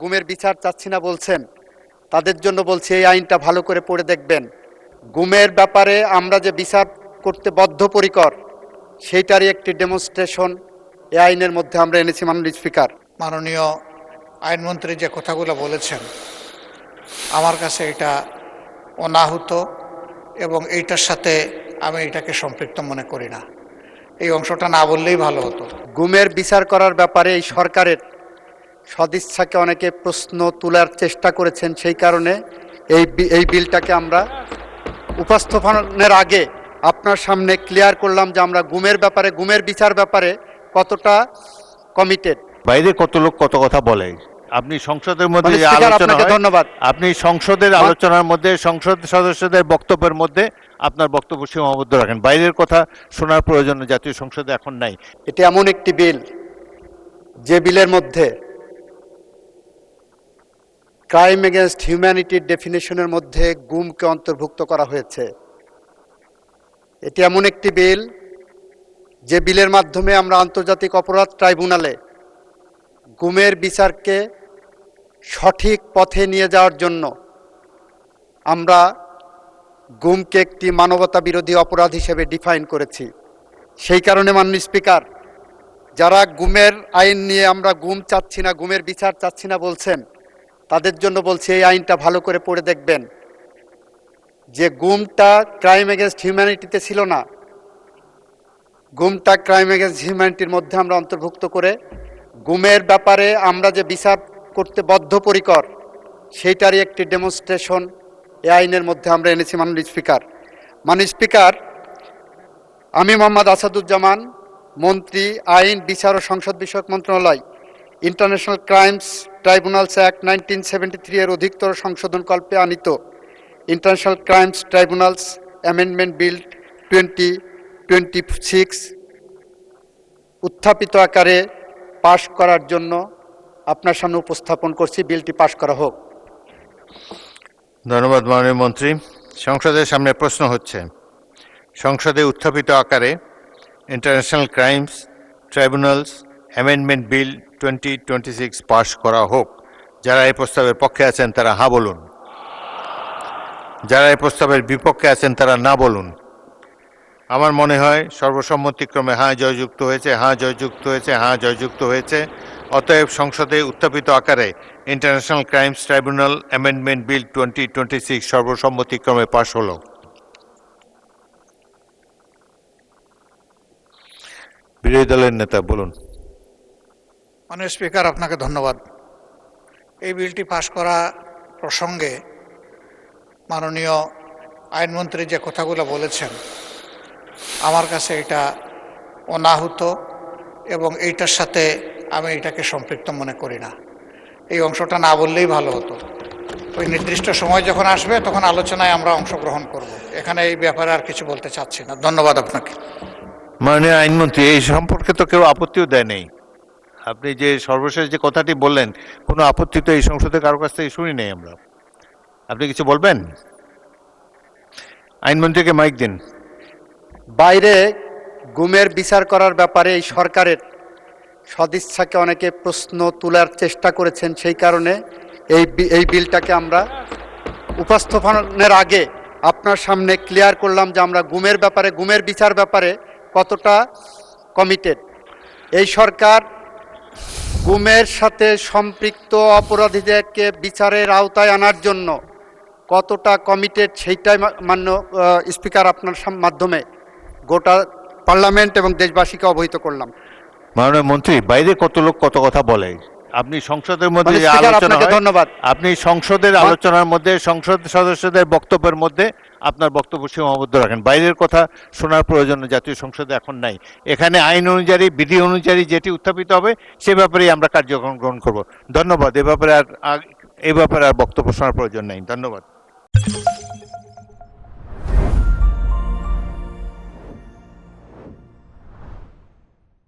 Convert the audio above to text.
গুমের বিচার চাচ্ছি না বলছেন, তাদের জন্য বলছি এই আইনটা ভালো করে পড়ে দেখবেন। গুমের ব্যাপারে আমরা যে বিচার করতে বদ্ধপরিকর, সেইটারই একটি ডেমনস্ট্রেশন এই আইনের মধ্যে আমরা এনেছি। মাননীয় স্পিকার, মাননীয় আইনমন্ত্রী যে কথাগুলো বলেছেন, আমার কাছে এটা অনাহুত এবং এইটার সাথে আমি এটাকে সম্পৃক্ত মনে করি না। এই অংশটা না বললেই ভালো হতো। গুমের বিচার করার ব্যাপারে এই সরকারের সদিচ্ছাকে অনেকে প্রশ্ন তোলার চেষ্টা করেছেন, সেই কারণে এই বিলটাকে আমরা উপস্থাপনের আগে আপনার সামনে ক্লিয়ার করলাম যে আমরা গুমের ব্যাপারে, গুমের বিচার ব্যাপারে কতটা কমিটেড। বাইরে কত লোক কত কথা বলে, আপনি সংসদের মধ্যে যে স্পিকার, আলোচনা আপনাকে হয়, ধন্যবাদ। আপনি সংসদের আলোচনার মধ্যে সংসদ সদস্যদের বক্তব্যের মধ্যে আপনার বক্তব্য সীমাবদ্ধ রাখেন। বাইরের কথা শোনার প্রয়োজন জাতীয় সংসদে এখন নাই। এটি এমন একটি বিল যে বিলের মধ্যে ক্রাইম এগেনস্ট হিউম্যানিটির ডেফিনেশনের মধ্যে গুমকে অন্তর্ভুক্ত করা হয়েছে। এটি এমন একটি বিল যে বিলের মাধ্যমে আমরা আন্তর্জাতিক অপরাধ ট্রাইব্যুনালে গুমের বিচারকে সঠিক পথে নিয়ে যাওয়ার জন্য আমরা গুমকে একটি মানবতা বিরোধী অপরাধ হিসেবে ডিফাইন করেছি। সেই কারণে মাননীয় স্পিকার, যারা গুমের আইন নিয়ে আমরা গুম চাচ্ছি না, গুমের বিচার চাচ্ছি না বলছেন, তাদের জন্য বলছি এই আইনটা ভালো করে পড়ে দেখবেন। যে গুমটা ক্রাইম এগেনস্ট হিউম্যানিটিতে ছিল না, গুমটা ক্রাইম এগেনস্ট হিউম্যানিটির মধ্যে আমরা অন্তর্ভুক্ত করে গুমের ব্যাপারে আমরা যে বিচার করতে বদ্ধপরিকর, সেইটারই একটি ডেমনস্ট্রেশন এই আইনের মধ্যে আমরা এনেছি। মাননীয় স্পিকার, আমি মোহাম্মদ আসাদুজ্জামান, মন্ত্রী, আইন, বিচার ও সংসদ বিষয়ক মন্ত্রণালয়, ইন্টারন্যাশনাল ক্রাইমস ট্রাইব্যুনালস অ্যাক্ট 1973 এর অধিকতর সংশোধন কল্পে আনিত international crimes tribunals amendment bill 2026 উত্থাপিত আকারে পাশ করার জন্য আপনার সামনে উপস্থাপন করছি। বিলটি পাশ করা হোক। ধন্যবাদ মাননীয় মন্ত্রী। সংসদের সামনে প্রশ্ন হচ্ছে, সংসদে উত্থাপিত আকারে international crimes tribunals amendment bill 2026 পাশ করা হোক। যারা এই প্রস্তাবের পক্ষে আছেন তারা হ্যাঁ বলুন, যারা এই প্রস্তাবের বিপক্ষে আছেন তারা না বলুন। আমার মনে হয় সর্বসম্মতিক্রমে হ্যাঁ জয়যুক্ত হয়েছে, হ্যাঁ জয়যুক্ত হয়েছে, হ্যাঁ জয়যুক্ত হয়েছে। অতএব সংসদে উত্থাপিত আকারে international crimes tribunal amendment bill 2026 সর্বসম্মতিক্রমে পাশ হলো। বিরোধী দলের নেতা বলুন। মাননীয় স্পিকার, আপনাকে ধন্যবাদ। এই বিলটি পাশ করা প্রসঙ্গে মাননীয় আইনমন্ত্রী যে কথাগুলো বলেছেন, আমার কাছে এটা অনাহুত এবং এইটার সাথে আমি এটাকে সম্পৃক্ত মনে করি না। এই অংশটা না বললেই ভালো হতো। ওই নির্দিষ্ট সময় যখন আসবে তখন আলোচনায় আমরা অংশগ্রহণ করব। এখানে এই ব্যাপারে আর কিছু বলতে চাচ্ছি না। ধন্যবাদ আপনাকে। মাননীয় আইনমন্ত্রী, এই সম্পর্কে তো কেউ আপত্তিও দেয় নেই। আপনি যে সর্বশেষ যে কথাটি বললেন, কোনো আপত্তি তো এই সংসদে কারোর কাছ থেকে শুনি নেই আমরা। আপনি কিছু বলবেন? আইনমন্ত্রীকে মাইক দিন। বাইরে গুমের বিচার করার ব্যাপারে এই সরকারের সদিচ্ছাকে অনেকে প্রশ্ন তোলার চেষ্টা করেছেন, সেই কারণে এই বিলটাকে আমরা উপস্থাপনের আগে আপনার সামনে ক্লিয়ার করলাম যে আমরা গুমের ব্যাপারে, গুমের বিচার ব্যাপারে কতটা কমিটেড। এই সরকার গুমের সাথে সম্পৃক্ত অপরাধীদেরকে বিচারের আওতায় আনার জন্য কতটা কমিটেড, সেইটাই মাননীয় স্পিকার আপনার মাধ্যমে গোটা পার্লামেন্ট এবং দেশবাসীকে অবহিত করলাম। মাননীয় মন্ত্রী, বাইরে কত লোক কত কথা বলে, আপনি সংসদের মধ্যে যে আলোচনা হয়, ধন্যবাদ। আপনি সংসদের আলোচনার মধ্যে সংসদ সদস্যদের বক্তব্যের মধ্যে আপনার বক্তব্য সীমাবদ্ধ রাখেন। বাইরের কথা শোনার প্রয়োজন জাতীয় সংসদে এখন নাই। এখানে আইন অনুযায়ী, বিধি অনুযায়ী যেটি উত্থাপিত হবে সে ব্যাপারেই আমরা কার্যক্রম গ্রহণ করব। ধন্যবাদ। এ ব্যাপারে আর বক্তব্য শোনার প্রয়োজন নেই। ধন্যবাদ।